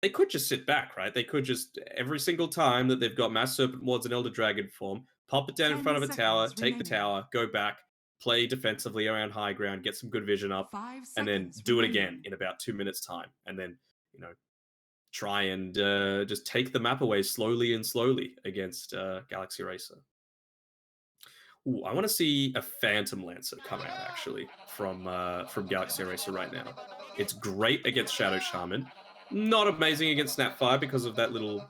they could just sit back, right? They could just every single time that they've got Mass Serpent Wards and Elder Dragon form, pop it down in 10 front of a tower, seconds take the remaining. tower, go back, play defensively around high ground, get some good vision up, 5 and then seconds do it again remaining. in about 2 minutes time, and then you know try and just take the map away slowly and slowly against Galaxy Racer. Ooh, I want to see a Phantom Lancer come out actually from Galaxy Racer right now. It's great against Shadow Shaman, not amazing against Snapfire because of that little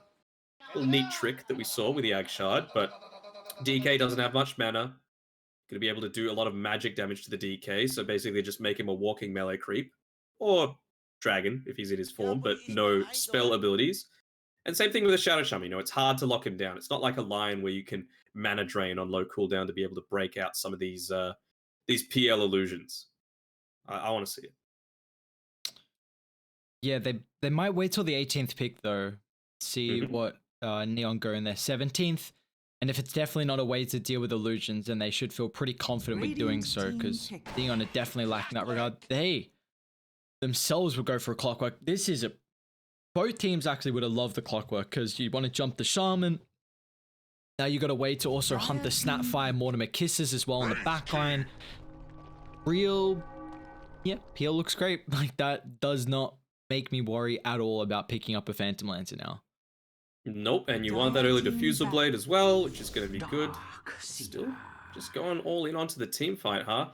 neat trick that we saw with the Ag Shard, but DK doesn't have much mana. Going to be able to do a lot of magic damage to the DK, so basically just make him a walking melee creep, or dragon if he's in his form, but no spell abilities. And same thing with the Shadow Shaman. It's hard to lock him down. It's not like a lion where you can mana drain on low cooldown to be able to break out some of these PL illusions. I want to see it. Yeah, they might wait till the 18th pick though. See what Neon go in their 17th. And if it's definitely not a way to deal with illusions, then they should feel pretty confident with doing so, because Neon are definitely lacking that regard. They themselves would go for a clockwork. Both teams actually would have loved the clockwork, because you want to jump the shaman. Now you got a way to also hunt the Snapfire Mortimer Kisses as well on the backline. PL looks great. Like, that does not make me worry at all about picking up a Phantom Lancer now. Nope, and you want that early diffusal blade as well, which is going to be good. Still, just going all in onto the team fight, huh?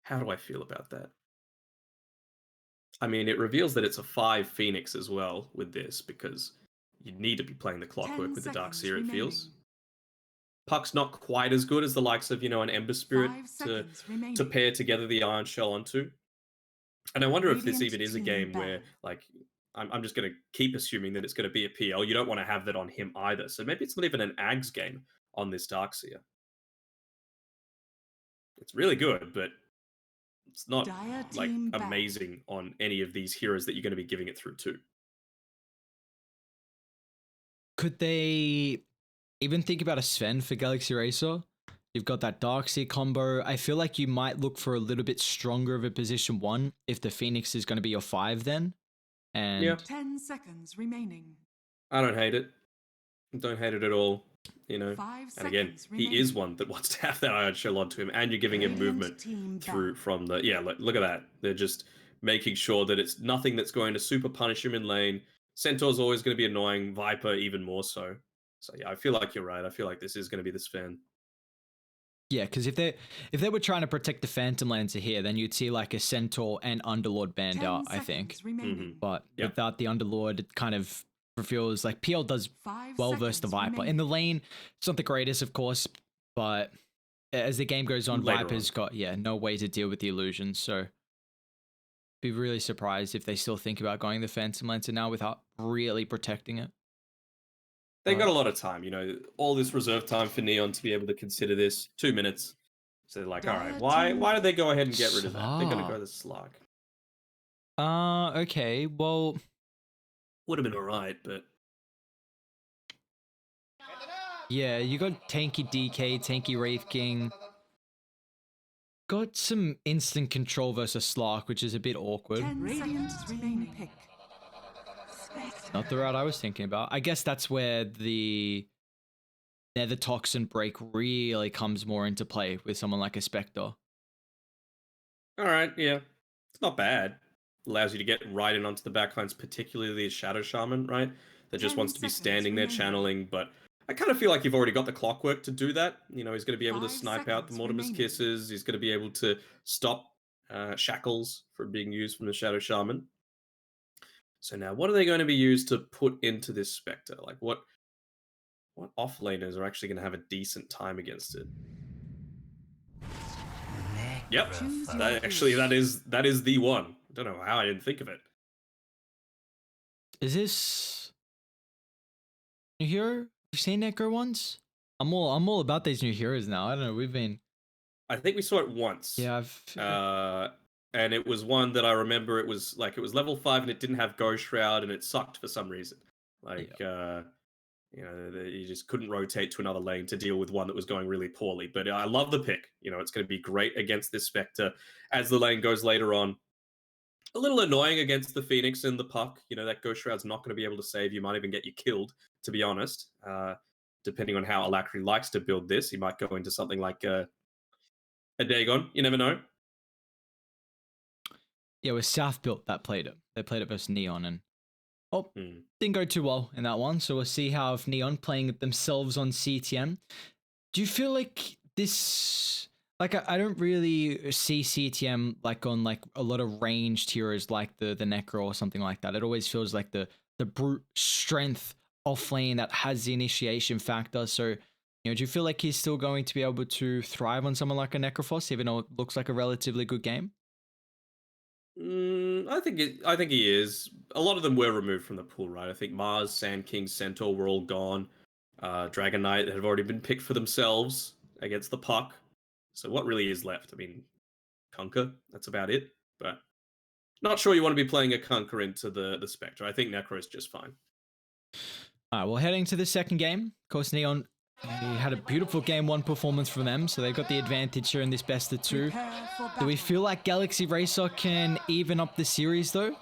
How do I feel about that? I mean, it reveals that it's a 5 Phoenix as well with this, because you need to be playing the Clockwork with the Darkseer, it feels. Puck's not quite as good as the likes of, an Ember Spirit to pair together the Iron Shell onto. And I wonder if this even is a game where, like, I'm just going to keep assuming that it's going to be a PL. You don't want to have that on him either. So maybe it's not even an Ags game on this Darkseer. It's really good, but it's not, like, amazing on any of these heroes that you're going to be giving it through to. Could they even think about a Sven for Galaxy Racer? You've got that Darkseer combo. I feel like you might look for a little bit stronger of a position 1 if the Phoenix is going to be your 5 then. And yeah. 10 seconds remaining. I don't hate it. Don't hate it at all. And again, he is one that wants to have that Iron Shell onto him, and you're giving him movement through from the... Yeah, look at that. They're just making sure that it's nothing that's going to super punish him in lane. Centaur's always going to be annoying. Viper even more so. So yeah, I feel like you're right. I feel like this is going to be the Sven. Yeah, because if they were trying to protect the Phantom Lancer here, then you'd see like a Centaur and Underlord banned out, I think. But without the Underlord, it kind of feels like PL does well versus the Viper. In the lane, it's not the greatest, of course, but as the game goes on, Viper's got no way to deal with the illusions. So be really surprised if they still think about going the Phantom Lancer now without really protecting it. They got a lot of time, all this reserve time for Neon to be able to consider this. 2 minutes. So they're like, all right, why did they go ahead and get rid of that? They're going to go the Slug. Okay, well... Would have been alright, but... Yeah, you got tanky DK, tanky Wraith King. Got some instant control versus Slark, which is a bit awkward. 10 seconds remaining. Pick. Not the route I was thinking about. I guess that's where the Nether Toxin break really comes more into play with someone like a Spectre. Alright, yeah. It's not bad. Allows you to get right in onto the backlines, particularly a Shadow Shaman, right? That just wants to be standing there channeling, but I kind of feel like you've already got the Clockwork to do that. He's going to be able to snipe out the Mortimer's Kisses. He's going to be able to stop shackles from being used from the Shadow Shaman. So now, what are they going to be used to put into this Spectre? Like, what offlaners are actually going to have a decent time against it? Yep, that is the one. I don't know how I didn't think of it. Is this new hero? Have you seen Necro once? I'm all about these new heroes now. I don't know. I think we saw it once. Yeah, and it was one that I remember. It was level 5 and it didn't have Ghost Shroud and it sucked for some reason. You know, you just couldn't rotate to another lane to deal with one that was going really poorly. But I love the pick. You know, it's going to be great against this Spectre as the lane goes later on. A little annoying against the Phoenix and the Puck. You know, that Ghost Shroud's not going to be able to save you. Might even get you killed, to be honest. Depending on how Alacrity likes to build this, he might go into something like a Dagon. You never know. Yeah, it was South built that played it. They played it versus Neon, and didn't go too well in that one. So we'll see how if Neon playing themselves on CTM. Do you feel like this? Like I don't really see CTM like on like a lot of ranged heroes like the Necro or something like that. It always feels like the brute strength off lane that has the initiation factor. So, you know, do you feel like he's still going to be able to thrive on someone like a Necrophos, even though it looks like a relatively good game? I think he is. A lot of them were removed from the pool, right? I think Mars, Sand King, Centaur were all gone. Dragon Knight have already been picked for themselves against the Puck. So what really is left? I mean, Kunkka, that's about it. But not sure you want to be playing a Kunkka into the Spectre. I think Necro is just fine. All right, well, heading to the second game. Of course, Neon had a beautiful game one performance from them, so they've got the advantage here in this best of two. Do we feel like Galaxy Racer can even up the series, though?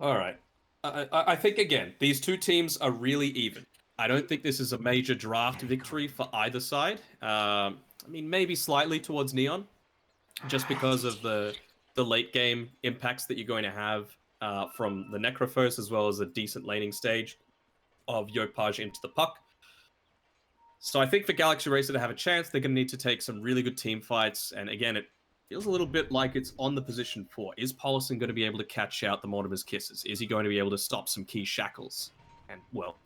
All right. I think, again, these two teams are really even. I don't think this is a major draft victory for either side. I mean, maybe slightly towards Neon, just because of the late game impacts that you're going to have from the Necrophos, as well as a decent laning stage of Yopaj into the Puck. So I think for Galaxy Racer to have a chance, they're going to need to take some really good team fights. And again, it feels a little bit like it's on the position 4. Is Paulson going to be able to catch out the Mortimer's Kisses? Is he going to be able to stop some key shackles? And, well,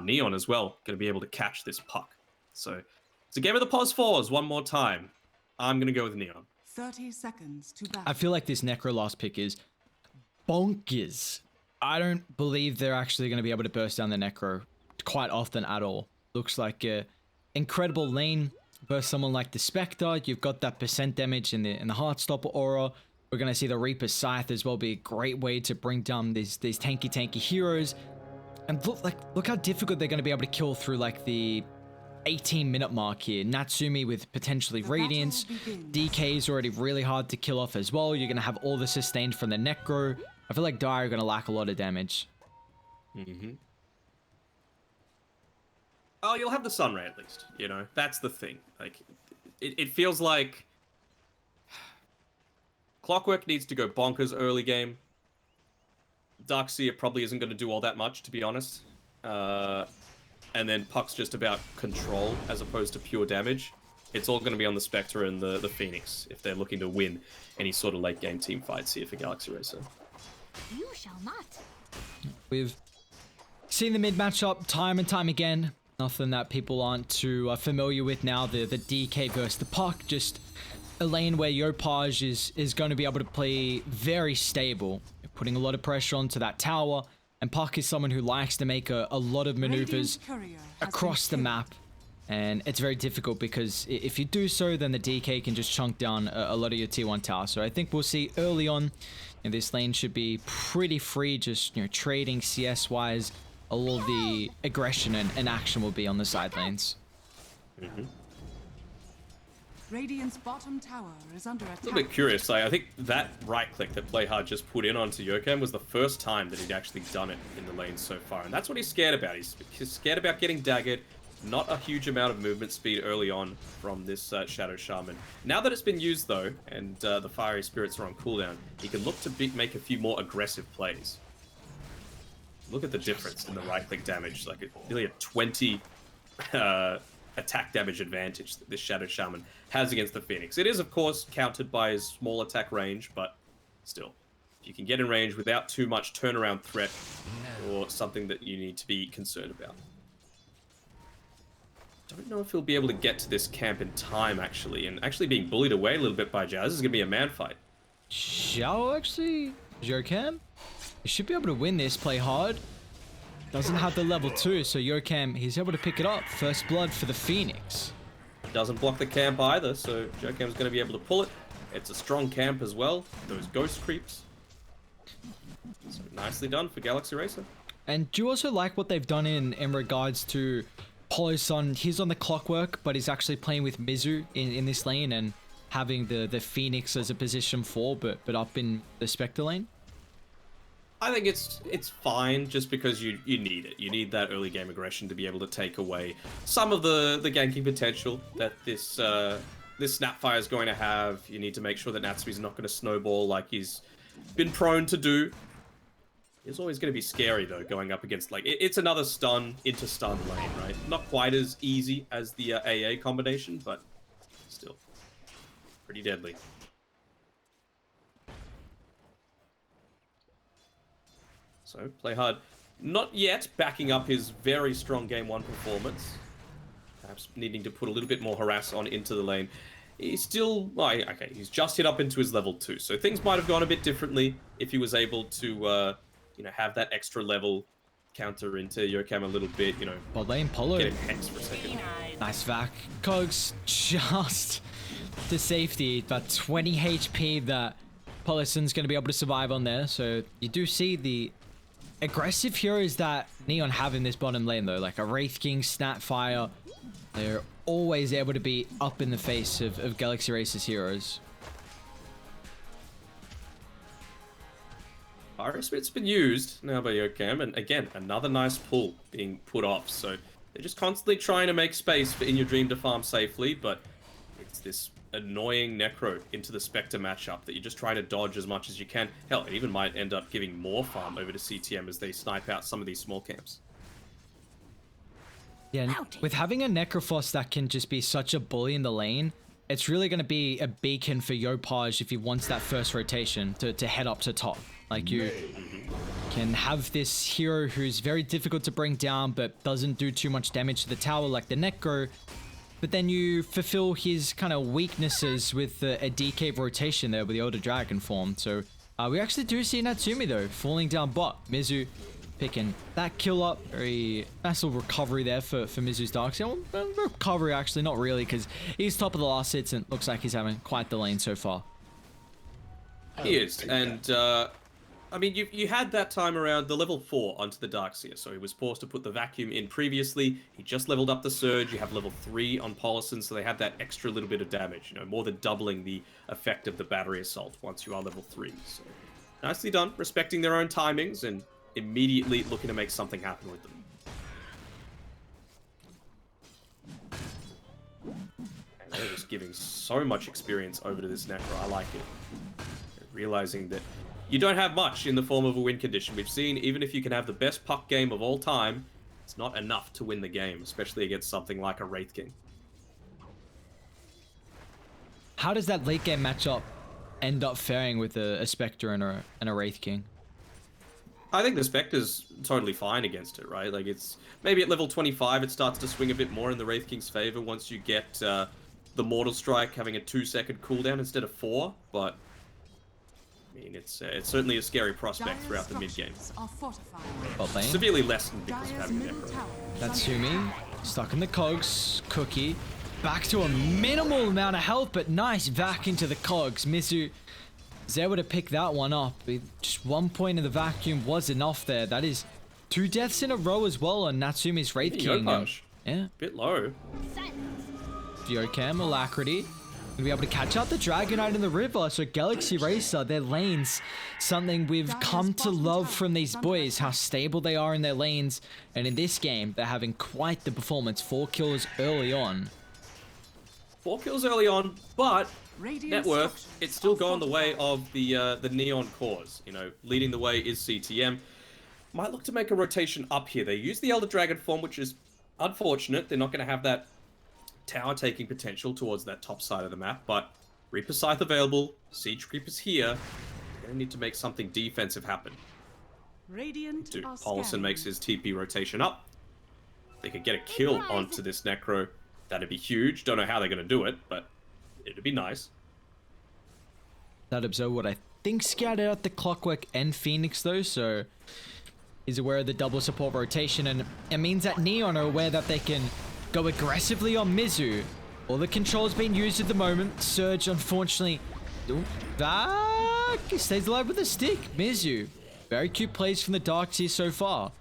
Neon as well, going to be able to catch this Puck. So it's a game of the pos 4s one more time. I'm going to go with Neon. 30 seconds to battle. I feel like this Necro last pick is bonkers. I don't believe they're actually going to be able to burst down the Necro quite often at all. Looks like a incredible lane versus someone like the Spectre. You've got that percent damage in the Heartstopper aura. We're going to see the Reaper Scythe as well be a great way to bring down these tanky heroes. And look how difficult they're going to be able to kill through like the 18-minute mark here. Natsumi with potentially Radiance. DK is already really hard to kill off as well. You're going to have all the sustained from the Necro. I feel like Dire are going to lack a lot of damage. Oh, you'll have the Sunray at least. You know, that's the thing. Like, it feels like Clockwork needs to go bonkers early game. Darkseer probably isn't going to do all that much, to be honest. And then Puck's just about control as opposed to pure damage. It's all going to be on the Spectre and the Phoenix if they're looking to win any sort of late game team fights here for Galaxy Racer. You shall not. We've seen the mid matchup time and time again. Nothing that people aren't too familiar with now. The DK versus the Puck. Just a lane where Yopaj is going to be able to play very stable, putting a lot of pressure onto that tower. And Puck is someone who likes to make a lot of maneuvers across the map. And it's very difficult because if you do so, then the DK can just chunk down a lot of your tier 1 tower. So I think we'll see early on, this lane should be pretty free, just trading CS-wise. All of the aggression and action will be on the side lanes. Radiant's bottom tower is under attack. A little bit curious. I think that right click that Playhard just put in onto Yokem was the first time that he'd actually done it in the lane so far. And that's what he's scared about. He's scared about getting daggered. Not a huge amount of movement speed early on from this Shadow Shaman. Now that it's been used, though, and the Fiery Spirits are on cooldown, he can look to make a few more aggressive plays. Look at the difference in the right-click damage. Like, nearly a 20 attack damage advantage that this Shadow Shaman has against the Phoenix. It is, of course, countered by his small attack range, but still. If you can get in range without too much turnaround threat or something that you need to be concerned about. Don't know if he'll be able to get to this camp in time, actually. And actually being bullied away a little bit by Jazz is going to be a man fight. Shall actually? Yokem? He should be able to win this, play hard. Doesn't have the level 2, so Yokem, he's able to pick it up. First blood for the Phoenix. Doesn't block the camp either, so Jokem's going to be able to pull it. It's a strong camp as well. Those ghost creeps. So nicely done for Galaxy Racer. And do you also like what they've done in regards to Polosun? He's on the clockwork, but he's actually playing with Mizu in this lane and having the Phoenix as a position 4, but up in the Spectre lane. I think it's fine just because you need it. You need that early game aggression to be able to take away some of the ganking potential that this Snapfire is going to have. You need to make sure that Natsumi's not going to snowball like he's been prone to do. It's always going to be scary though, going up against like it's another stun into stun lane, right? Not quite as easy as the AA combination, but still pretty deadly. So, play hard. Not yet backing up his very strong Game 1 performance. Perhaps needing to put a little bit more harass on into the lane. He's still... Well, okay, he's just hit up into his level 2. So things might have gone a bit differently if he was able to, you know, have that extra level counter into Yokam a little bit, you know. Bot lane, Polo. Get him hex for a second. Nice vac. Cogs just to safety. About 20 HP that Polosun's going to be able to survive on there. So you do see the aggressive heroes that Neon have in this bottom lane though, like a Wraith King, Snapfire. They're always able to be up in the face of Galaxy Racer's heroes. Iris Bit's been used now by Yokam, and again, another nice pull being put off. So they're just constantly trying to make space for In Your Dream to farm safely, but it's this annoying Necro into the Spectre matchup that you're just trying to dodge as much as you can. Hell, it even might end up giving more farm over to CTM as they snipe out some of these small camps. Yeah, and with having a Necrophos that can just be such a bully in the lane, it's really going to be a beacon for Yopaj if he wants that first rotation to head up to top. Like, you can have this hero who's very difficult to bring down but doesn't do too much damage to the tower like the Necro, but then you fulfill his kind of weaknesses with a DK rotation there with the Elder Dragon form. So we actually do see Natsumi though falling down bot. Mizu picking that kill up. Very nice little recovery there for Mizu's Darkseid. Well, recovery actually, not really, because he's top of the last hits and looks like he's having quite the lane so far. He is, and I mean, you had that time around the level 4 onto the Darkseer, so he was forced to put the vacuum in previously. He just leveled up the Surge. You have level 3 on Polosun, so they have that extra little bit of damage, you know, more than doubling the effect of the battery assault once you are level 3. So nicely done, respecting their own timings and immediately looking to make something happen with them. And they're just giving so much experience over to this Necro. I like it. Realizing that you don't have much in the form of a win condition. We've seen, even if you can have the best puck game of all time, it's not enough to win the game, especially against something like a Wraith King. How does that late game matchup end up faring with a Spectre and a Wraith King? I think the Spectre's totally fine against it, right? Like, it's maybe at level 25 it starts to swing a bit more in the Wraith King's favor once you get the Mortal Strike having a 2-second cooldown instead of 4, but I mean, it's certainly a scary prospect throughout the mid-game. Severely lessened because of having a Necro. Natsumi stuck in the cogs. Cookie back to a minimal amount of health, but nice vac into the cogs. Mizu is able to pick that one up. Just 1 point in the vacuum was enough there. That is 2 deaths in a row as well on Natsumi's Wraith King. Yeah. Bit low. Yokam, Alacrity. Gonna be able to catch out the Dragonite in the river. So Galaxy Racer, their lanes, something we've come to love from these boys, how stable they are in their lanes. And in this game, they're having quite the performance. 4 kills early on. 4 kills early on, but net worth, it's still going the way of the Neon cause. You know, leading the way is CTM. Might look to make a rotation up here. They use the Elder Dragon form, which is unfortunate. They're not going to have that tower taking potential towards that top side of the map, but Reaper Scythe available, Siege Creepers here. They're going to need to make something defensive happen. Polosun makes his TP rotation up. They could get a kill onto this Necro. That'd be huge. Don't know how they're going to do it, but it'd be nice. That observe what I think scouted out the Clockwork and Phoenix though, so he's aware of the double support rotation, and it means that Neon are aware that they can go aggressively on Mizu. All the controls being used at the moment. Surge, unfortunately, back. He stays alive with a stick. Mizu Very cute plays from the Darks here so far.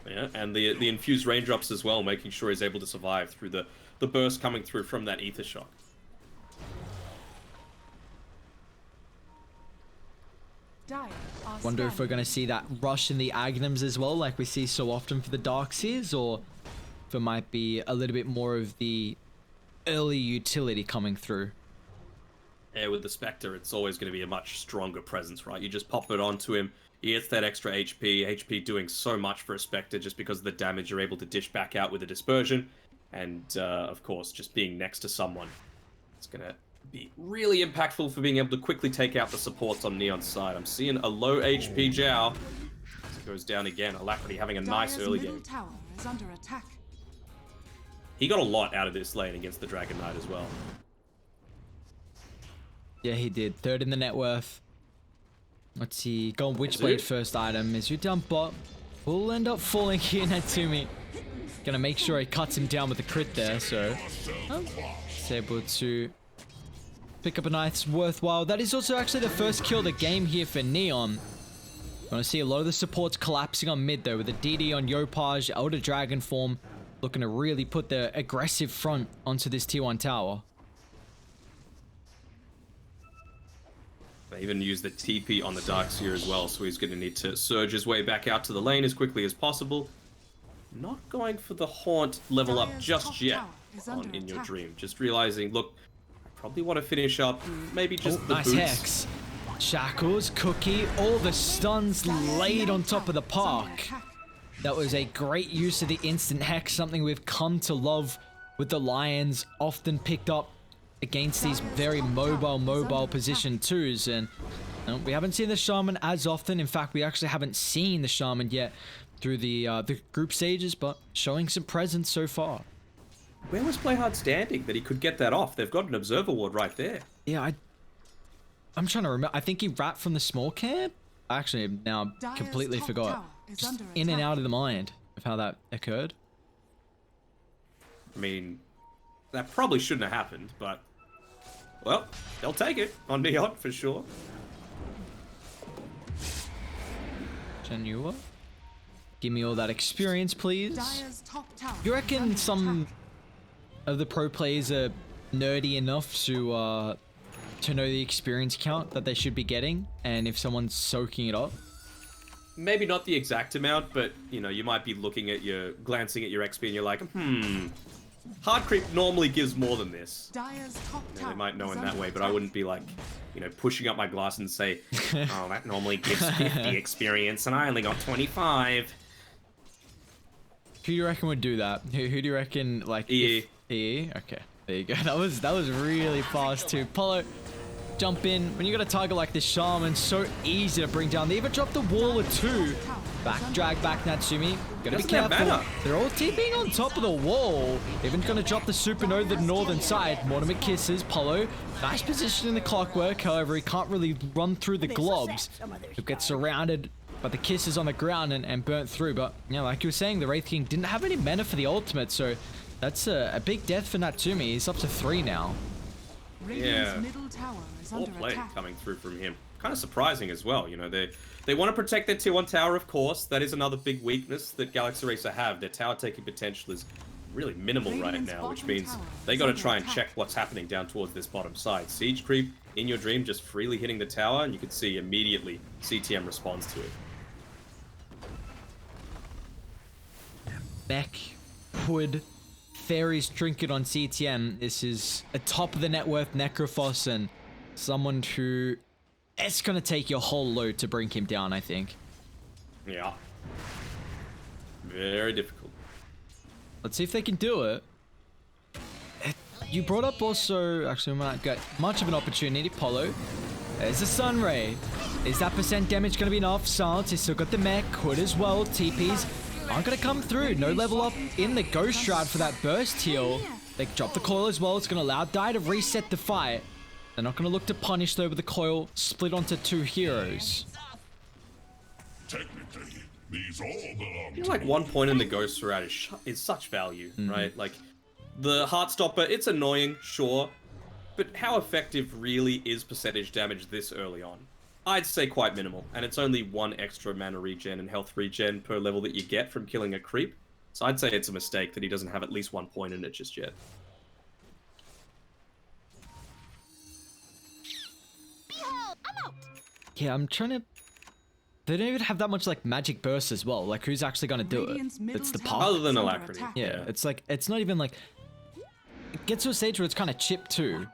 Yeah, and the infused raindrops as well, making sure he's able to survive through the burst coming through from that ether shock. Wonder if we're going to see that rush in the Agnums as well, like we see so often for the Darkseers, or if it might be a little bit more of the early utility coming through. Yeah, with the Spectre, it's always going to be a much stronger presence, right? You just pop it onto him, he gets that extra HP doing so much for a Spectre just because of the damage you're able to dish back out with a Dispersion, and of course, just being next to someone, it's going to be really impactful for being able to quickly take out the supports on Neon's side. I'm seeing a low HP Zhao as it goes down again. Alacrity having a nice early game. Tower is under attack. He got a lot out of this lane against the Dragon Knight as well. Yeah, he did. Third in the net worth. Let's see. Go on Witchblade first item. Is you down bot? Will end up falling here, Natsumi. Gonna make sure he cuts him down with the crit there, so it's able to pick up a nice worthwhile. That is also actually the first kill of the game here for Neon. Want to see a lot of the supports collapsing on mid though, with the DD on Yopaj, Elder Dragon form, looking to really put the aggressive front onto this T1 tower. They even use the TP on the Darkseer as well, so he's going to need to surge his way back out to the lane as quickly as possible. Not going for the Haunt level up just yet on In Your Dream. Just realizing, look, probably want to finish up maybe just the nice boots. Hex. Shackles, Cookie, all the stuns laid on top of the park. That was a great use of the instant Hex, something we've come to love with the Lions, often picked up against these very mobile position twos. And we haven't seen the Shaman as often. In fact, we actually haven't seen the Shaman yet through the group stages, but showing some presence so far. Where was Playhard standing that he could get that off? They've got an observer ward right there. Yeah, I'm trying to remember. I think he rapped from the small camp. Actually, now completely forgot. Just in and out of the mind of how that occurred. I mean, that probably shouldn't have happened, but well, they'll take it on Neon for sure. Genua, give me all that experience, please. You reckon some of the pro players are nerdy enough to know the experience count that they should be getting, and if someone's soaking it up? Maybe not the exact amount, but you know, you might be glancing at your XP and you're like, hard creep normally gives more than this. They might know in that way, but I wouldn't be like, you know, pushing up my glass and say, oh, that normally gives 50 experience and I only got 25. Who do you reckon would do that? Who do you reckon, like... EE. EE? Okay, there you go. That was really fast too. Polo, jump in. When you got a target like this Shaman, so easy to bring down. They even dropped the wall or two. Drag back Natsumi. Gotta be careful. They're all TPing on top of the wall. Even gonna drop the supernova to the northern side. Mortimer kisses Polo. Nice position in the clockwork. However, he can't really run through the globs. He'll get surrounded by the kisses on the ground and burnt through. But, you know, like you were saying, the Wraith King didn't have any mana for the ultimate. So that's a big death for Natsumi. He's up to 3 now. Yeah. All play coming through from him. Kind of surprising as well. You know, they want to protect their tier 1 tower, of course. That is another big weakness that Galaxy Racer have. Their tower taking potential is really minimal right now, which means they got to try and check what's happening down towards this bottom side. Siege creep in your dream, just freely hitting the tower, and you can see immediately CTM responds to it. Beck, Hood, Fairy's Trinket on CTM. This is a top of the net worth Necrophos, and someone who it's going to take your whole load to bring him down, I think. Yeah. Very difficult. Let's see if they can do it. You brought up also, actually we might get much of an opportunity, Polo. There's a Sunray. Is that percent damage going to be enough? Silence, he's still got the mech, Hood as well, TPs aren't going to come through. No level up in the Ghost Shroud for that burst heal. They drop the coil as well. It's going to allow Die to reset the fight. They're not going to look to punish though with the coil split onto 2 heroes. Technically, these all belong. I feel like 1 point in the Ghost Shroud is such value, right? Like, the Heartstopper, it's annoying, sure, but how effective really is percentage damage this early on? I'd say quite minimal, and it's only 1 extra mana regen and health regen per level that you get from killing a creep. So I'd say it's a mistake that he doesn't have at least 1 point in it just yet. Behold, I'm out. Yeah, I'm trying to... They don't even have that much like magic burst as well. Like who's actually going to do Radiant's it? middle It's the tower path. Other than is under Alacrity. attack. Yeah, it's like, it's not even like... It gets to a stage where it's kind of chipped too.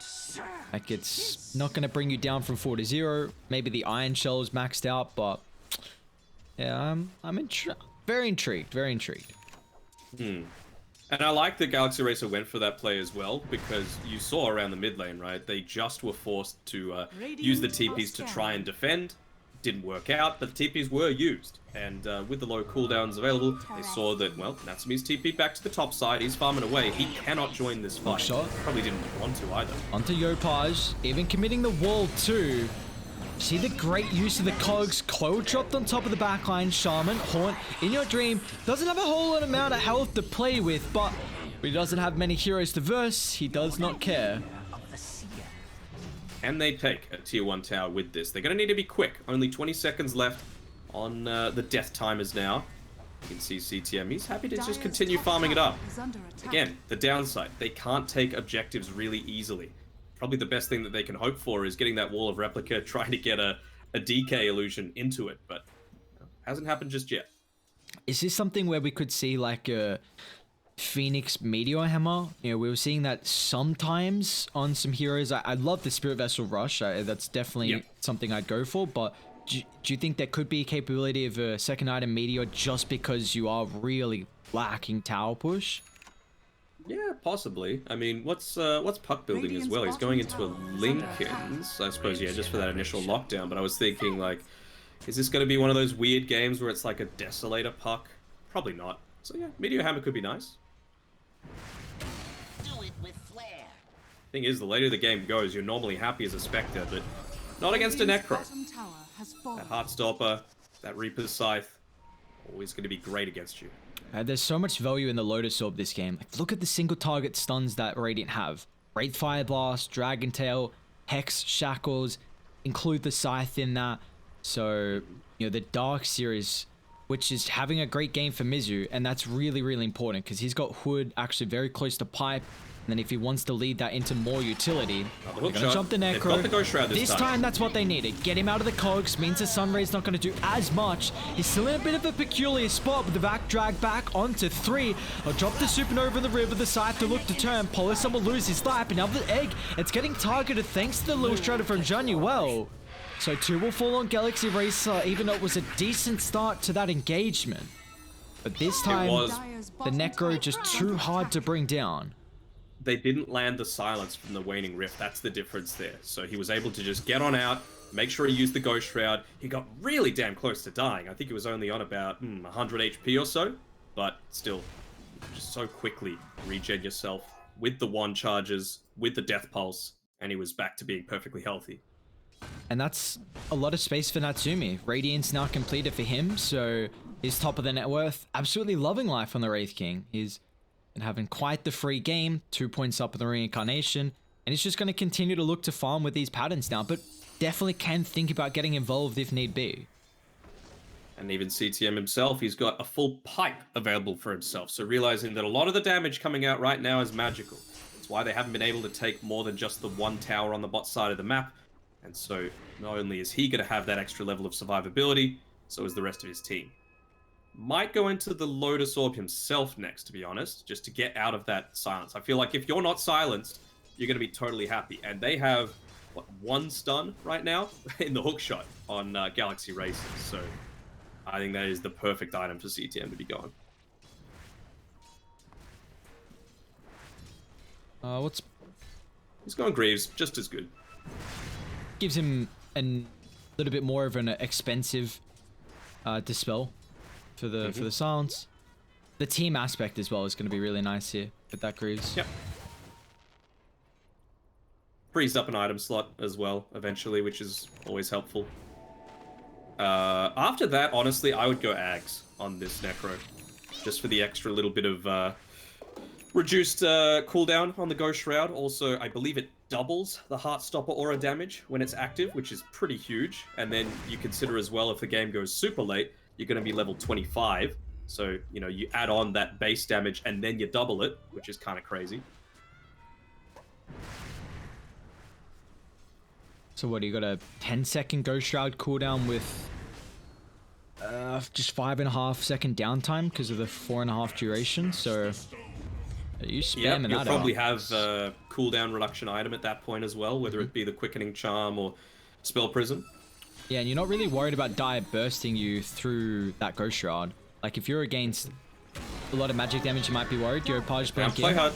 Like it's not going to bring you down from 4 to 0. Maybe the Iron Shell is maxed out, but... Yeah, I'm very intrigued, very intrigued. And I like that Galaxy Racer went for that play as well, because you saw around the mid lane, right? They just were forced to use the TPs to try and defend. Didn't work out, but the TPs were used. And with the low cooldowns available, they saw that, well, Natsumi's TP back to the top side. He's farming away. He cannot join this fight. Shot. Probably didn't want to either. Onto Yopaj, even committing the wall too. See the great use of the cogs. Coil dropped on top of the backline. Shaman, Haunt, in your dream, doesn't have a whole lot amount of health to play with, but he doesn't have many heroes to verse. He does not care. Can they take a tier 1 tower with this? They're going to need to be quick. Only 20 seconds left on the death timers now. You can see CTM. He's happy to just continue farming it up. Is under attack. Again, the downside, they can't take objectives really easily. Probably the best thing that they can hope for is getting that wall of replica, trying to get a DK illusion into it, but hasn't happened just yet. Is this something where we could see like a Phoenix Meteor Hammer? You know, we were seeing that sometimes on some heroes. I love the Spirit Vessel Rush. That's definitely something I'd go for, but do you think there could be a capability of a second item Meteor just because you are really lacking tower push? Yeah, possibly. I mean, what's Puck building as well? He's going into a Linken's, I suppose, yeah, just for that initial lockdown. But I was thinking, like, is this going to be one of those weird games where it's like a Desolator Puck? Probably not. So yeah, Meteor Hammer could be nice. Do it with flair. Thing is, the later the game goes, you're normally happy as a Spectre, but not against a Radiant's Necro. bottom tower has fallen. That Heartstopper, that Reaper's Scythe, always going to be great against you. There's so much value in the Lotus Orb this game. Like, look at the single target stuns that Radiant have. Wraith Fire Blast, Dragon Tail, Hex, Shackles, include the Scythe in that. So, you know, the Dark series, which is having a great game for Mizu, and that's really, really important because he's got Hood actually very close to Pipe. And then if he wants to lead that into more utility, they're gonna jump the They've got the Necro. Ghost Shroud This time, that's what they needed. Get him out of the cogs, means the Sunray's not going to do as much. He's still in a bit of a peculiar spot, but the back drag back onto 3. I'll drop the Supernova in the river, the Scythe to look to turn. Polisum will lose his life. Another egg, it's getting targeted thanks to the little Shredder from Januel. So 2 will fall on Galaxy Racer, even though it was a decent start to that engagement. But this time, the Necro just too hard to bring down. They didn't land the silence from the Waning Rift. That's the difference there. So he was able to just get on out, make sure he used the Ghost Shroud. He got really damn close to dying. I think he was only on about 100 HP or so, but still, just so quickly regen yourself with the 1 charges, with the Death Pulse, and he was back to being perfectly healthy. And that's a lot of space for Natsumi. Radiant's now completed for him, so he's top of the net worth. Absolutely loving life on the Wraith King. He's been having quite the free game, 2 points up in the reincarnation, and he's just going to continue to look to farm with these patterns now, but definitely can think about getting involved if need be. And even CTM himself, he's got a full pipe available for himself, so realizing that a lot of the damage coming out right now is magical. That's why they haven't been able to take more than just the 1 tower on the bot side of the map. And so, not only is he going to have that extra level of survivability, so is the rest of his team. Might go into the Lotus Orb himself next, to be honest, just to get out of that silence. I feel like if you're not silenced, you're going to be totally happy. And they have, what, 1 stun right now in the hookshot on Galaxy Racer. So, I think that is the perfect item for CTM to be going. He's going Greaves, just as good. Gives him a little bit more of an expensive dispel for the silence. The team aspect as well is going to be really nice here with that Greaves. Yep. Frees up an item slot as well eventually, which is always helpful. After that, honestly, I would go Ags on this Necro, just for the extra little bit of reduced cooldown on the Ghost Shroud. Also, I believe it doubles the Heartstopper aura damage when it's active, which is pretty huge. And then you consider as well, if the game goes super late, you're going to be level 25. So, you know, you add on that base damage and then you double it, which is kind of crazy. So what, you got a 10-second Ghost Shroud cooldown with just 5.5-second downtime because of the 4.5 duration, so you spamming that. You'll probably have a cooldown reduction item at that point as well, whether it be the Quickening Charm or Spell Prism. Yeah, and you're not really worried about Dire bursting you through that Ghost Shroud. Like, if you're against a lot of magic damage, you might be worried. Yopaj break in.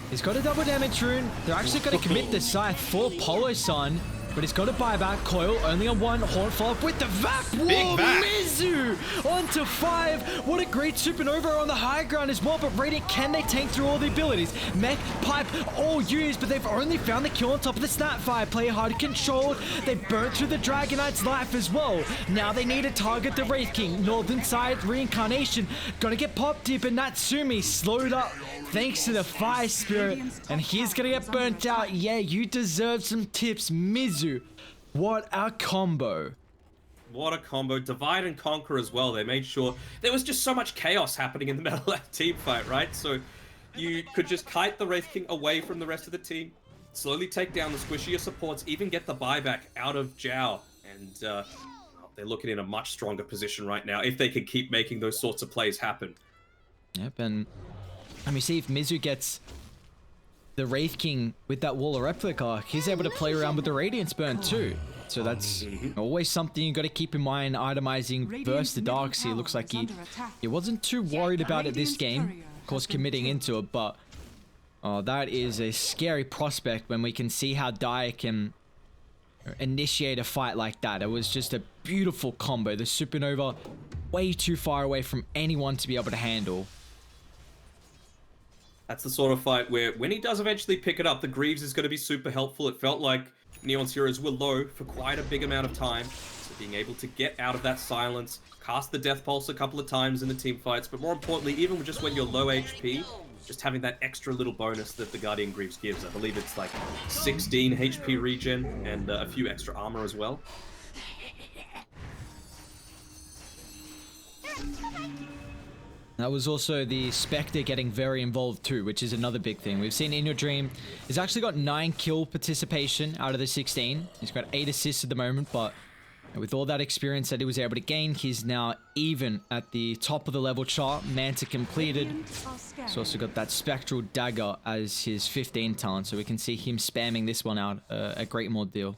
He's got a double damage rune. They're actually going to commit the Scythe for Polo Sun. But he's got to buy back. Coil only on one. Horn follow-up with the VAC. Whoa, Mizu onto 5. What a great supernova on the high ground as well. But Radiant, can they tank through all the abilities? Mech, Pipe, all used, but they've only found the kill on top of the Snapfire. Play hard controlled. They burnt through the Dragon Knight's life as well. Now they need to target the Wraith King. Northern side reincarnation. Gonna get popped here, but Natsumi slowed up thanks to the Fire Spirit. And he's gonna get burnt out. Yeah, you deserve some tips, Mizu. What a combo. What a combo. Divide and conquer as well. They made sure there was just so much chaos happening in the middle of that team fight, right? So you could just kite the Wraith King away from the rest of the team, slowly take down the squishier supports, even get the buyback out of Zhao. And they're looking in a much stronger position right now if they can keep making those sorts of plays happen. Yep, and let me see if Mizu gets the Wraith King with that Wall of Replica. He's able to play around with the Radiance Burn too. So that's always something you got to keep in mind. Itemizing versus the Darks here. Looks like he wasn't too worried about it this game. Of course, committing into it, but that is a scary prospect when we can see how Dire can initiate a fight like that. It was just a beautiful combo. The Supernova way too far away from anyone to be able to handle. That's the sort of fight where when he does eventually pick it up, the Greaves is going to be super helpful. It felt like Neon's heroes were low for quite a big amount of time. So being able to get out of that silence, cast the Death Pulse a couple of times in the team fights, but more importantly, even just when you're low HP, just having that extra little bonus that the Guardian Greaves gives. I believe it's like 16 HP regen and a few extra armor as well. That was also the Spectre getting very involved too, which is another big thing. We've seen In Your Dream, he's actually got 9 kill participation out of the 16. He's got 8 assists at the moment, but with all that experience that he was able to gain, he's now even at the top of the level chart. Manta completed. He's also got that Spectral Dagger as his 15 talent, so we can see him spamming this one out a great mod deal.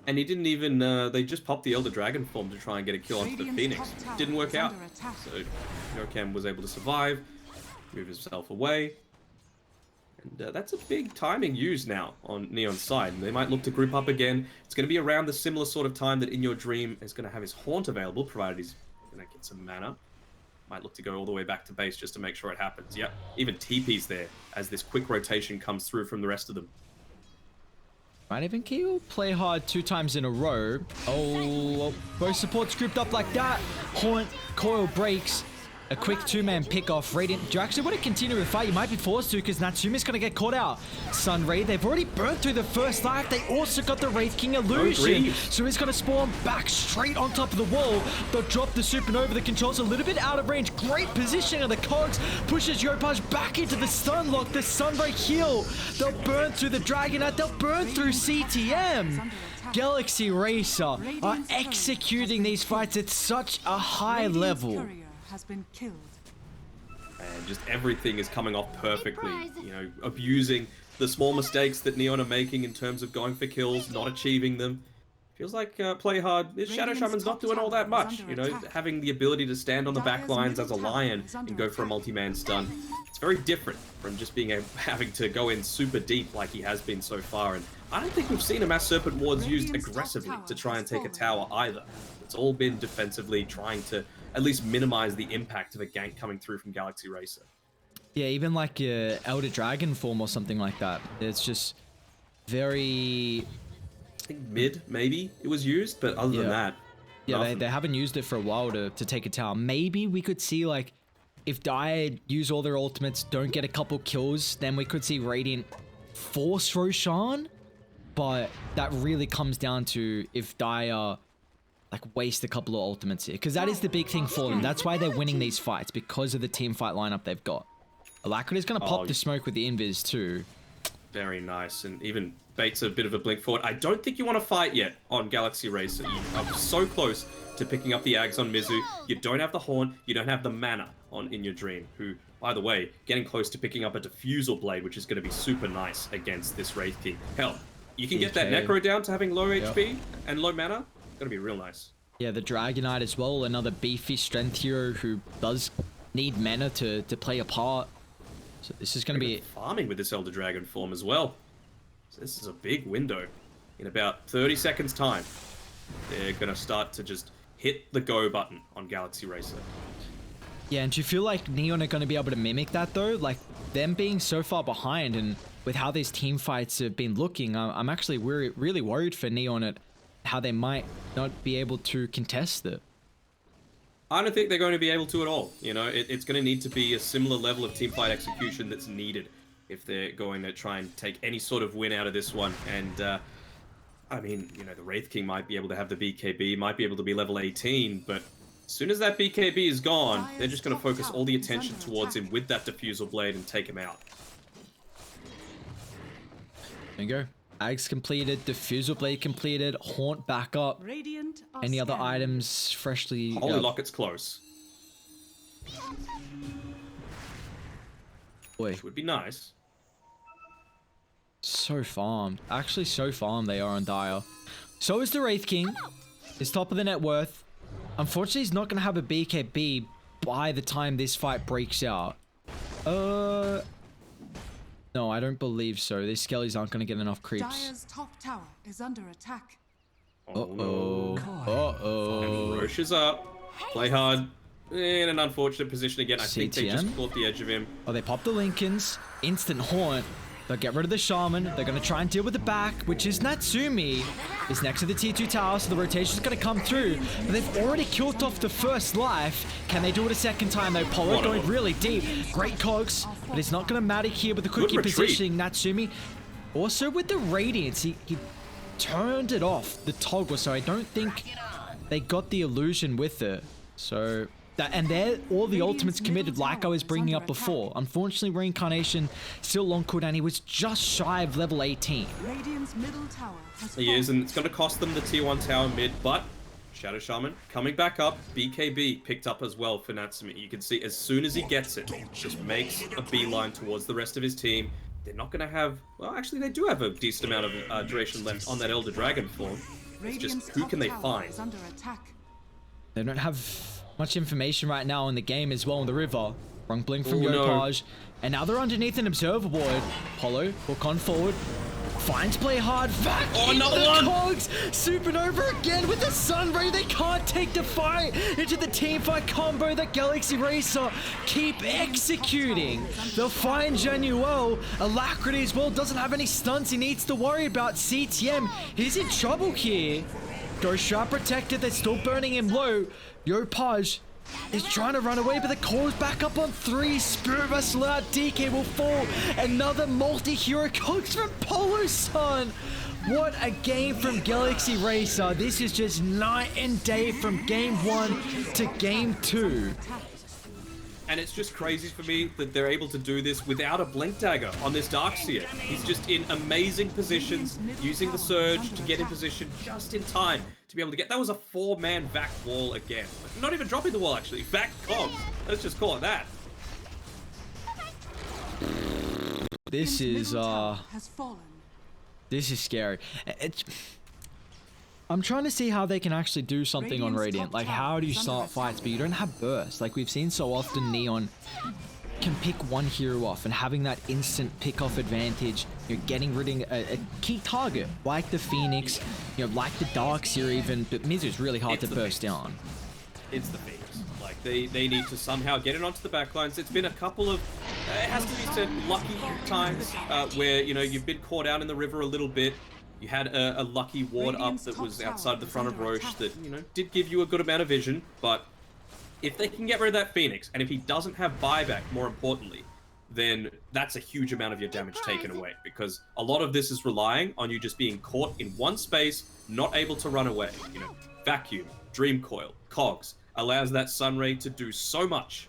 And he didn't even, they just popped the Elder Dragon form to try and get a kill onto the Phoenix. Didn't work out. So Yorkam was able to survive, move himself away. And that's a big timing used now on Neon's side. They might look to group up again. It's going to be around the similar sort of time that In Your Dream is going to have his Haunt available, provided he's going to get some mana. Might look to go all the way back to base just to make sure it happens. Yep, even TP's there as this quick rotation comes through from the rest of them. Might even kill play hard 2 times in a row. Oh, both supports grouped up like that. Haunt, Coil breaks. A quick 2-man pick off. Radiant, do you actually want to continue the fight? You might be forced to because Natsumi's going to get caught out. Sunray, they've already burnt through the first life. They also got the Wraith King illusion. So he's going to spawn back straight on top of the wall. They'll drop the Supernova. The control's a little bit out of range. Great positioning of the Cogs. Pushes Yopaj back into the stun lock. The Sunbreak heal. They'll burn through the Dragon Knight. They'll burn through CTM. Galaxy Racer are executing these fights at such a high level. Has been killed. And just everything is coming off perfectly. You know, abusing the small mistakes that Neon are making in terms of going for kills, not achieving them. Feels like Play Hard, Shadow Shaman's not doing all that much. You know, having the ability to stand on the back lines as a lion and go for a multi-man stun. It's very different from just having to go in super deep like he has been so far. And I don't think we've seen a Mass Serpent Wards used aggressively to try and take a tower either. It's all been defensively trying to at least minimize the impact of a gank coming through from Galaxy Racer. Yeah, even like Elder Dragon form or something like that. It's just very... I think mid, maybe, it was used, but other than that, yeah, they haven't used it for a while to take a tower. Maybe we could see, like, if Dire use all their ultimates, don't get a couple kills, then we could see Radiant force Roshan, but that really comes down to if Dire like waste a couple of ultimates here, because that is the big thing for them. That's why they're winning these fights, because of the team fight lineup they've got. Alacrity's gonna pop the smoke with the invis too. Very nice, and even baits a bit of a blink forward. I don't think you want to fight yet on Galaxy Racer. You are so close to picking up the Ags on Mizu. You don't have the Horn, you don't have the mana on In Your Dream, who, by the way, getting close to picking up a Diffusal Blade, which is going to be super nice against this Wraith King. Hell, you can get that Necro down to having low HP and low mana. Gonna be real nice. Yeah, the Dragonite as well, another beefy strength hero who does need mana to play a part. So this is gonna be farming with this Elder Dragon form as well. So this is a big window. In about 30 seconds time, they're gonna start to just hit the go button on Galaxy Racer. Yeah, and do you feel like Neon are going to be able to mimic that though? Like, them being so far behind, and with how these team fights have been looking, I'm actually really worried for Neon at how they might not be able to contest it. I don't think they're going to be able to at all. You know, it's going to need to be a similar level of team fight execution that's needed if they're going to try and take any sort of win out of this one. And, I mean, you know, the Wraith King might be able to have the BKB, might be able to be level 18, but as soon as that BKB is gone, they're just going to focus all the attention towards him with that Diffusal Blade and take him out. There you go. Ags completed, Diffusal Blade completed, Haunt back up. Any other items freshly... Holy Locket's close. Boy. Which would be nice. So farmed. Actually, so farmed they are on Dire. So is the Wraith King. He's top of the net worth. Unfortunately, he's not going to have a BKB by the time this fight breaks out. No, I don't believe so. These skellies aren't going to get enough creeps. Dire's top tower is under attack. Uh-oh. Uh-oh. And Roche is up. Play hard. In an unfortunate position again. I think they just caught the edge of him. Oh, they pop the Lincolns. Instant Haunt. They'll get rid of the Shaman. They're going to try and deal with the back, which is Natsumi. Is next to the T2 tower, so the rotation's going to come through. But they've already killed off the first life. Can they do it a second time, though? Polo going really deep. Great cogs, but it's not going to matter here with the quickie positioning. Natsumi, also with the Radiance, he turned it off, the toggle, so I don't think they got the illusion with it. So... and they're all the ultimates committed, like I was bringing up before. Unfortunately, Reincarnation still long cooldown. He was just shy of level 18. He is, and it's going to cost them the tier 1 tower mid, but Shadow Shaman coming back up. BKB picked up as well for Natsumi. You can see as soon as he gets it, just makes a beeline towards the rest of his team. They're not going to have... Well, actually, they do have a decent amount of duration left on that Elder Dragon form. It's just, who can they find? They don't have... much information right now in the game as well in the river. Wrong blink from Yopaj. And now they're underneath an observer board. Polo, hook on forward. Finds play hard. Back another one! Cogs! Supernova again with the Sunray. They can't take the fight into the team fight combo that Galaxy Racer keep executing. They'll find Januel. Alacrity as well doesn't have any stunts he needs to worry about. CTM, he's in trouble here. Ghost Trap protected. They're still burning him low. Yopaj is trying to run away, but the core's back up on 3. Spirit Vessel out. DK will fall. Another multi-hero cogs from Polo-san. What a game from Galaxy Racer. This is just night and day from game 1 to game 2. And it's just crazy for me that they're able to do this without a Blink Dagger on this Darkseer. He's just in amazing positions, using the Surge to get in position just in time to be able to get... That was a 4-man vac wall again. Not even dropping the wall, actually. Vac cogs. Let's just call it that. This is scary. I'm trying to see how they can actually do something on Radiant. Like, how do you start fights, but you don't have burst? Like, we've seen so often Neon can pick one hero off, and having that instant pick-off advantage, you're getting rid of a key target, like the Phoenix, you know, like the Darkseer even, but Mizu's really hard to burst down. It's the Phoenix. Like, they need to somehow get it onto the backlines. It's been a couple of, it has to be said, lucky times where, you know, you've been caught out in the river a little bit. You had a lucky ward up that was outside the front of Roche that, you know, did give you a good amount of vision, but if they can get rid of that Phoenix, and if he doesn't have buyback, more importantly, then that's a huge amount of your damage taken away, because a lot of this is relying on you just being caught in one space, not able to run away. You know, vacuum, dream coil, cogs allows that sunray to do so much.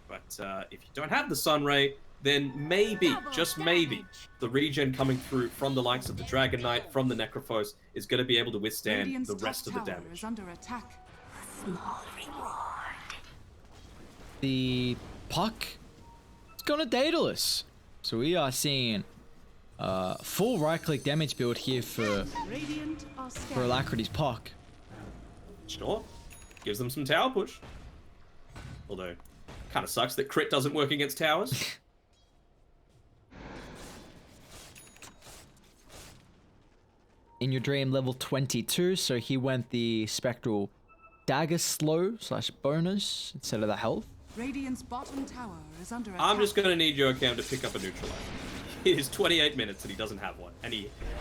But if you don't have the sunray, then maybe, just maybe, the regen coming through from the likes of the Dragon Knight, from the Necrophos, is going to be able to withstand Radiant's the rest of the top tower damage. is under attack. The puck, it's gonna Daedalus. So we are seeing full right-click damage build here for Alacrity's puck. Sure, gives them some tower push. Although, kind of sucks that crit doesn't work against towers. In Your Dream level 22, so he went the Spectral Dagger slow / bonus instead of the health. Radiant's bottom tower is under attack. I'm just going to need Joachim to pick up a neutralizer. It is 28 minutes and he doesn't have one. And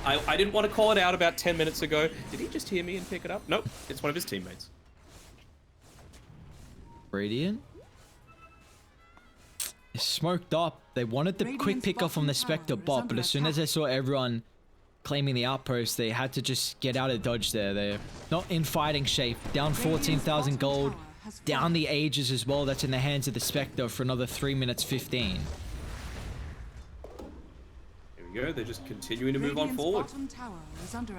I didn't want to call it out about 10 minutes ago. Did he just hear me and pick it up? Nope, it's one of his teammates. Radiant is smoked up. They wanted the quick pick off on the Spectre bot, but as soon as they saw everyone claiming the outpost, they had to just get out of dodge there. They're not in fighting shape. Down 14,000 gold. Down the Aegis as well. That's in the hands of the Spectre for another 3 minutes 15. Here we go. They're just continuing to move on forward.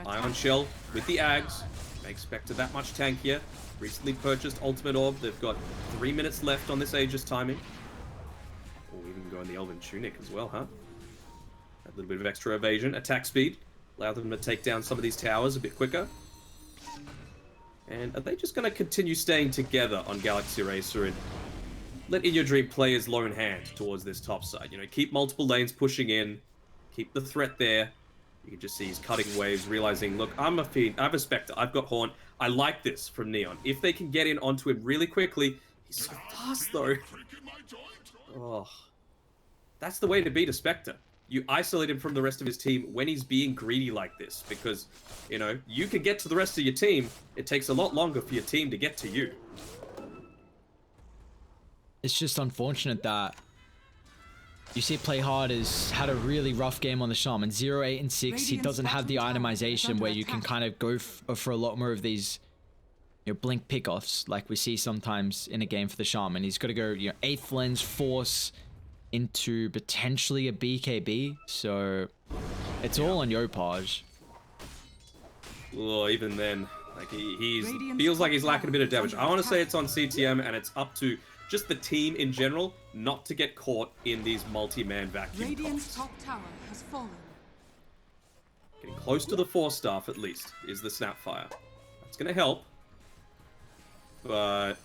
Ion Shell with the Ags. Makes Spectre that much tankier. Recently purchased Ultimate Orb. They've got 3 minutes left on this Aegis timing. Oh, even go in the Elven Tunic as well, huh? A little bit of extra evasion. Attack speed. Allow them to take down some of these towers a bit quicker. And are they just going to continue staying together on Galaxy Racer and let In Your Dream play his lone hand towards this top side? You know, keep multiple lanes pushing in, keep the threat there. You can just see he's cutting waves, realizing, look, I'm a Fiend, I have a Spectre, I've got Horn. I like this from Neon. If they can get in onto him really quickly, he's so fast though. Oh, that's the way to beat a Spectre. You isolate him from the rest of his team when he's being greedy like this, because, you know, you can get to the rest of your team. It takes a lot longer for your team to get to you. It's just unfortunate that you see Play Hard has had a really rough game on the Shaman. 0, 8, and 6. He doesn't have the itemization where you can kind of go for a lot more of these, you know, blink pickoffs like we see sometimes in a game for the Shaman. He's got to go, you know, 8th lens, Force, into potentially a BKB, so it's all on Yopaj. Well, even then, like he feels like he's lacking a bit of damage. I want to say it's on CTM, and it's up to just the team in general not to get caught in these multi-man vacuum Radiant's top tower has fallen. Getting close to the 4-staff at least is the Snapfire. That's going to help, but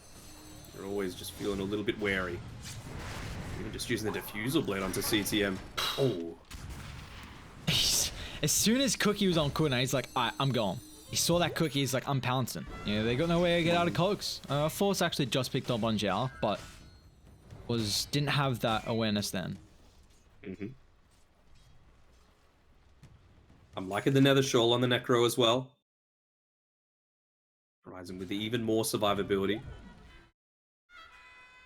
you're always just feeling a little bit wary. Even just using the Diffusal Blade onto CTM. Oh. As soon as Cookie was on cooldown, he's like, I'm gone. He saw that Cookie, he's like, I'm pouncing. You know, they got no way to get out of Cogs. Force actually just picked up on Zhao, but didn't have that awareness then. I'm liking the Nether Shawl on the Necro as well. Provides him with the even more survivability.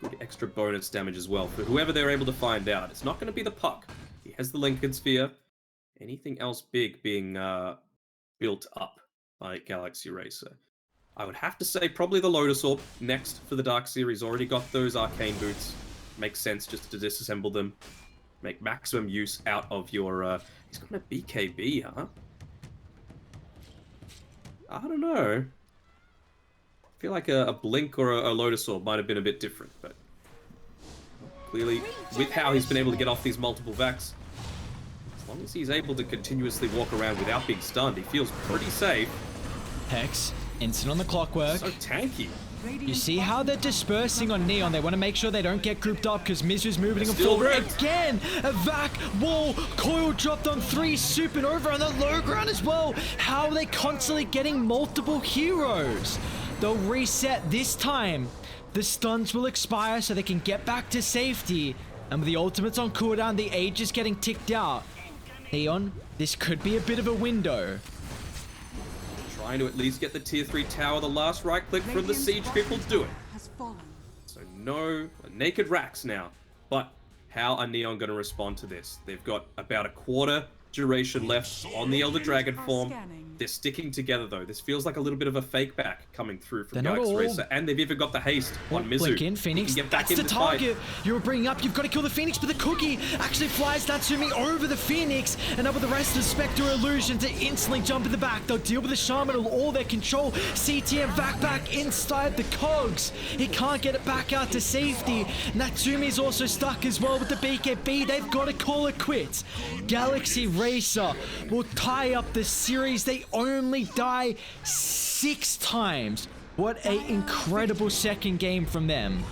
Good extra bonus damage as well for whoever they're able to find out. It's not going to be the puck. He has the Lincoln Sphere. Anything else big being built up by Galaxy Racer? I would have to say probably the Lotus Orb next for the Dark Series. Already got those Arcane Boots. Makes sense just to disassemble them. Make maximum use out of your... He's got a BKB, huh? I don't know. I feel like a Blink or a Lotus Orb might have been a bit different, but clearly, with how he's been able to get off these multiple vacs, as long as he's able to continuously walk around without being stunned, he feels pretty safe. Hex, instant on the clockwork. So tanky. You see how they're dispersing on Neon. They want to make sure they don't get grouped up because Mizu's moving them Still forward ripped. again. A vac wall, coil dropped on 3, souping over on the low ground as well. How are they constantly getting multiple heroes? They'll reset this time. The stuns will expire so they can get back to safety. And with the ultimates on cooldown, the age is getting ticked out. Neon, this could be a bit of a window. Trying to at least get the tier 3 tower. The last right click from the Siege people do it. So no naked racks now. But How are Neon going to respond to this? They've got about a quarter duration left on the Elder Dragon form. They're sticking together, though. This feels like a little bit of a fake back coming through from Galaxy Racer, and they've even got the haste on Mizu. Blink in, Phoenix. That's the target. You were bringing up. You've got to kill the Phoenix, but the Cookie actually flies Natsumi over the Phoenix, and up with the rest of Spectre Illusion to instantly jump in the back. They'll deal with the Shaman, all their control. CTM back inside the cogs. He can't get it back out to safety. Natsumi's also stuck as well with the BKB. They've got to call it quits. Galaxy Racer will tie up the series. They only die 6 times. What a incredible second game from them.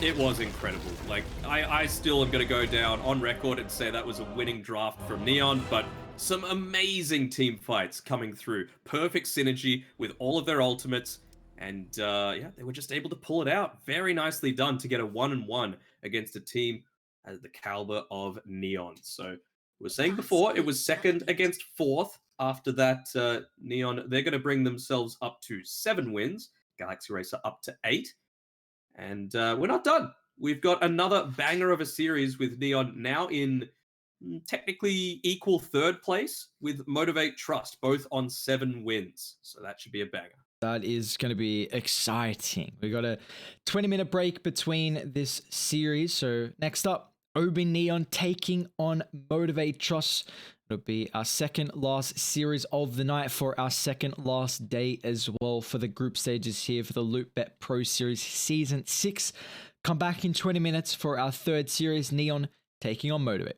It was incredible. Like, I still am going to go down on record and say that was a winning draft from Neon, but some amazing team fights coming through. Perfect synergy with all of their ultimates. And yeah, they were just able to pull it out. Very nicely done to get a 1-1 against a team at the caliber of Neon. So, we were saying before, it was second against fourth. After that, Neon, they're going to bring themselves up to 7 wins. Galaxy Racer up to 8. And we're not done. We've got another banger of a series with Neon now in technically equal third place with Motivate Trust, both on 7 wins. So that should be a banger. That is going to be exciting. We got a 20-minute break between this series. So next up, OB.Neon taking on Motivate Trust. It'll be our second last series of the night for our second last day as well for the group stages here for the Loot Bet Pro Series Season 6. Come back in 20 minutes for our third series, Neon taking on Motivate.